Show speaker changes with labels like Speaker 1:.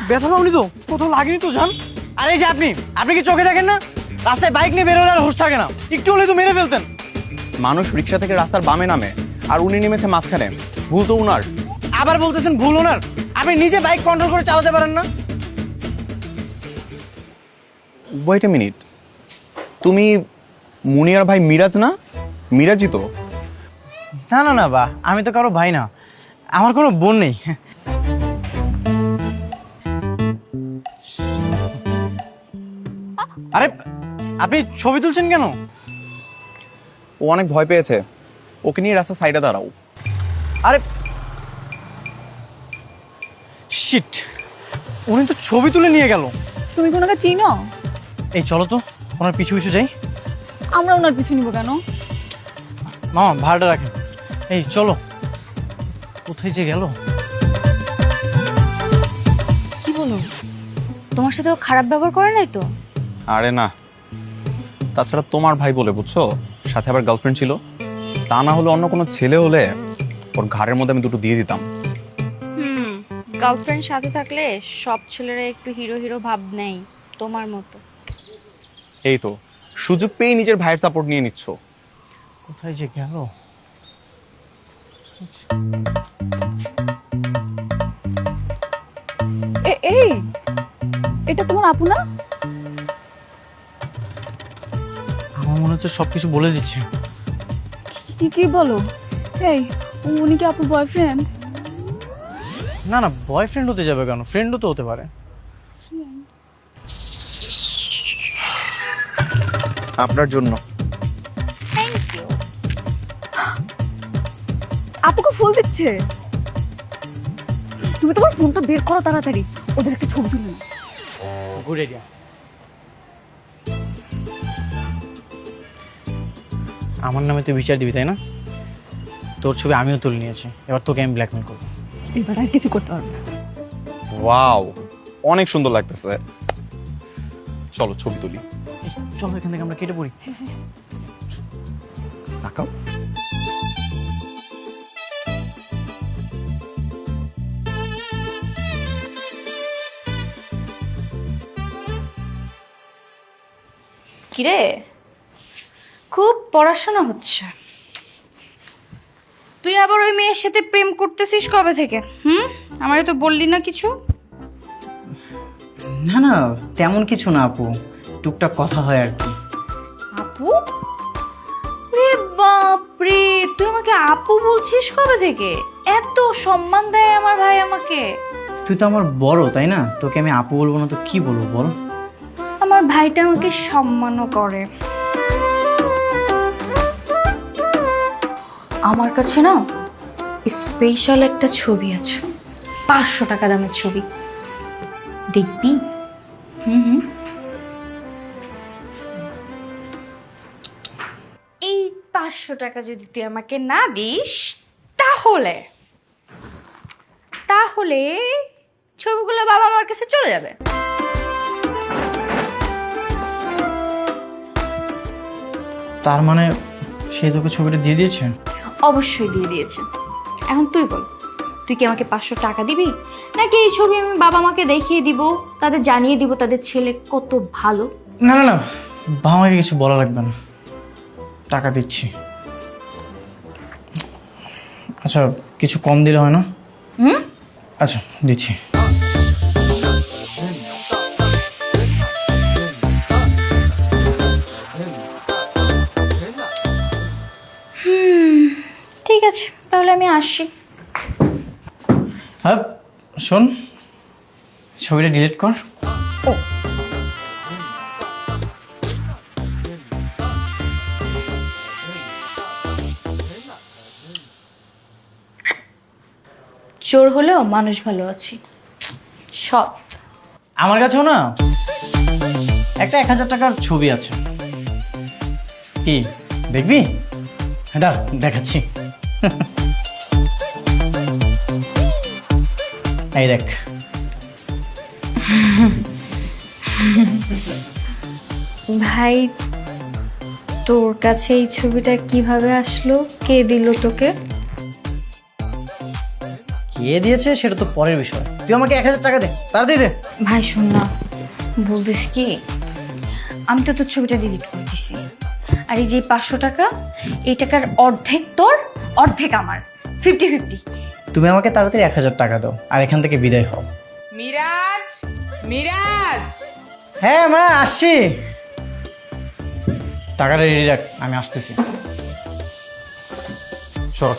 Speaker 1: ব্যথা পাওনি তো? কোথাও লাগেনি তো জান? আরে এই যে আপনি কি চোখে দেখেন না? রাস্তায় বাইক নিয়ে বেরোলে আর হুঁশ থাকে না, একটু হলে তো মেরে ফেলতেন।
Speaker 2: মানুষ রিক্সা থেকে রাস্তার বামে নামে আর উনি নেমেছে মাঝখানে, ভুল তো উনার।
Speaker 1: আবার বলতেছেন ভুল ওনার? আপনি নিজে বাইক কন্ট্রোল করে চালাতে পারেন না?
Speaker 2: ওয়েট এ মিনিট, তুমি মুনিয়ার ভাই মিরাজ না? মিরাজই তো।
Speaker 1: না না না বা, আমি তো কারো ভাই না, আমার কোনো বোন নেই। আরে আপনি ছবি তুলছেন কেন?
Speaker 2: ও অনেক ভয় পেয়েছে, ওকে নিয়ে রাস্তার সাইডে দাঁড়াও।
Speaker 1: আরে শিট, উনি তো ছবি তুলে নিয়ে গেল।
Speaker 3: তুমি কোনোকে চিনো?
Speaker 1: এই চলো তো ওনার পিছু পিছু যাই।
Speaker 3: আমরা ওনার পিছু নিব কেন?
Speaker 1: মামা ভাড়াটা রাখেন। এই চলো, কোথায় যে গেল?
Speaker 4: কি বলো, তোমার সাথে ও খারাপ ব্যবহার করে নাই তো?
Speaker 2: আরে না, তাছাড়া তোমার ভাই বলে বুঝছো, সাথে আবার গার্লফ্রেন্ড ছিল। তা না হলে অন্য কোনো ছেলে হলে ওর ঘাড়ের মধ্যে আমি দুটো দিয়ে দিতাম।
Speaker 4: গার্লফ্রেন্ড সাথে থাকলে সব ছেলেরা একটু হিরো হিরো ভাব নেয়, তোমার মতো।
Speaker 2: এই তো সুযোগ পেয়ে নিজের ভাইয়ের সাপোর্ট নিয়ে নিচ্ছ।
Speaker 1: কোথায় যে গেল?
Speaker 3: এই, এটা তোমার আপু না?
Speaker 1: আমার মনে হচ্ছে সবকিছু বলে দিচ্ছে।
Speaker 3: কি বলো? এই, উনি কি আপুর বয়ফ্রেন্ড?
Speaker 1: না না, বয়ফ্রেন্ড হতে যাবে কেন, ফ্রেন্ডও তো হতে পারে।
Speaker 2: আপনার জন্য।
Speaker 4: Thank you.
Speaker 3: আপুকে ফুল দিচ্ছে। তুমি তোমার ফোনটা বের করো তাড়াতাড়ি, ওদের একটা ছবি তুলে নাও।
Speaker 1: Good idea. আমার নামে তুই বিচার দিবি তাই না? তোর ছবি আমিও তুলে নিয়েছি, এবার তোকে আমি ব্ল্যাকমেল করবো।
Speaker 3: এবার আর কিছু করতে পারবে না।
Speaker 2: ওয়াও, অনেক সুন্দর লাগতেছে। চলো ছবি তুলি।
Speaker 1: এই, চলো এখান থেকে আমরা কেটে পড়ি।
Speaker 2: তাকাও।
Speaker 4: কিরে, খুব পড়াশোনা হচ্ছে। তুই আবার ওই মেয়ের সাথে প্রেম করতেছিস কবে থেকে? আমারে তো বললি না কিছু।
Speaker 1: না না, তেমন কিছু না আপু, টুকটাক কথা হয় আর কি।
Speaker 4: আপু? রে বাপরে, তুই আমাকে আপু বলছিস কবে থেকে? এত সম্মান দেয় আমার ভাই আমাকে।
Speaker 1: তুই তো আমার বড় তাই না, তোকে আমি আপু বলবো না তো কি বলবো বল?
Speaker 4: আমার ভাইটা আমাকে সম্মানও করে। আমার কাছে না স্পেশাল একটা ছবি আছে, 500 টাকা দামের ছবি, দেখবি? এই 500 টাকা যদি তুই আমাকে না দিস, তাহলে তাহলে ছবিগুলো বাবা আমার কাছে চলে যাবে।
Speaker 1: তার মানে সে তোকে ছবিটা দিয়ে দিয়েছে?
Speaker 4: অবশ্যই দিয়ে দিয়েছে। এখন তুই বল, তুই কি আমাকে 500 টাকা দিবি, নাকি এই ছবি আমি বাবা মাকে দেখিয়ে দিব, তাদের জানিয়ে দিব তাদের ছেলে কত ভালো?
Speaker 1: না না না, বাবা মাকে কিছু বলা লাগবে না, টাকা দিচ্ছি। আচ্ছা, কিছু কম দিলে হয় না? আচ্ছা দিচ্ছি।
Speaker 4: ঠিক আছে, তাহলে আমি আসি।
Speaker 1: হ্যাঁ শোন, ছবিটা ডিলিট কর।
Speaker 4: ও, চোর হলেও মানুষ ভালো আছি, সৎ।
Speaker 1: আমার কাছেও না একটা 1000 টাকার ছবি আছে, কি দেখবি? হ্যাঁ দাঁড়া, দেখাচ্ছি। এই দেখ।
Speaker 4: ভাই, তোর কাছে এই ছবিটা কিভাবে আসলো? কে দিল তোকে?
Speaker 1: কে বিয়ে দিয়েছে সেটা তো পরের বিষয়, তুই আমাকে 1000 টাকা দে, তাড়াতাড়ি দে।
Speaker 4: ভাই শোন না, বলতেছি কি, আমি তো তোর ছবিটা ডিলিট করে দিছি, আর এই যে 500 টাকা, এই টাকার অর্ধেক তোর, অর্ধেক আমার, 50-50।
Speaker 1: তুমি আমাকে তাড়াতাড়ি 1000 টাকা দাও আর এখান থেকে বিদায় হও।
Speaker 5: মিরাজ, মিরাজ,
Speaker 1: হ্যাঁ মা, আসছি। টাকাটা রেডি রাখ, আমি আসতেছি। চল।